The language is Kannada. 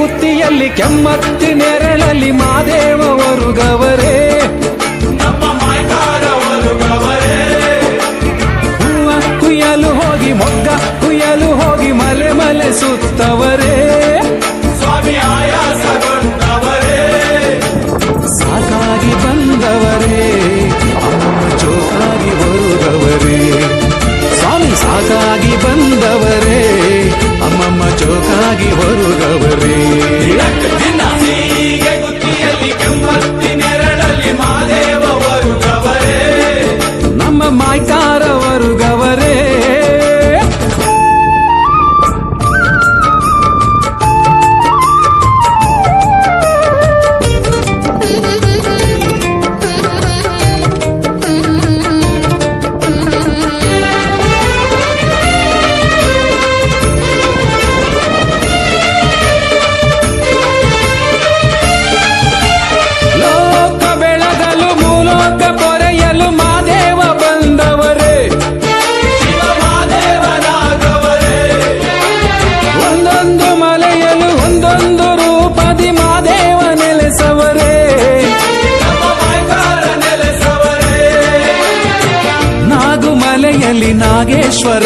ಗುತ್ತಿಯಲ್ಲಿ ಕೆಮ್ಮತ್ತಿ ನೆರಳಲ್ಲಿ ಮಾದೇವ ವರುಗವರೇ ನಮ್ಮ ಮಾಯ್ಕಾರವರು ಗವರೇ ಹೂವ ಕುಯ್ಯಲು ಹೋಗಿ ಮೊಗ್ಗ ಕುಯ್ಯಲು ಹೋಗಿ ಮಲೆ ಮಲೆ ಸುತ್ತವರೇ ಸ್ವಾಮಿ ಆಯಾಸಗೊಂಡವರೇ ಸಾಕಾಗಿ ಬಂದವರೇ ಜೋಕಾಗಿ ಬರುಗವರೇ ಸ್ವಾಮಿ ಸಾಕಾಗಿ ಬಂದವರೇ ಅಮ್ಮಮ್ಮ ಜೋಕಾಗಿ ಬರುಗವರೇ ದಿನ ಹೀಗೆ ಗುತ್ತಿಯಲ್ಲಿ ಕೆಮ್ಮತ್ತಿ ನೆರಳಲ್ಲಿ ಮಾದೇವರು ಗವರೇ ನಮ್ಮ ಮಾಯ್ಕಾರ ವರುಗವರೇ ಲೋಕ ಬೆಳಗಲು ಮೂಲೋಕ ಪೊರೆಯಲು ಮಾದೇವ ಬಂದವರೇ ಶಿವ ಮಾದೇವನಾಗವರೇ ಒಂದೊಂದು ಮಲೆಯಲು ಒಂದೊಂದು ರೂಪದಿ ಮಾದೇವ ನೆಲೆಸವರೇ ನಮ್ಮ ಮಾಯ್ಕಾರ ನೆಲೆಸವರೇ ನಾಗುಮಲೆಯಲ್ಲಿ ನಾಗೇಶ್ವರ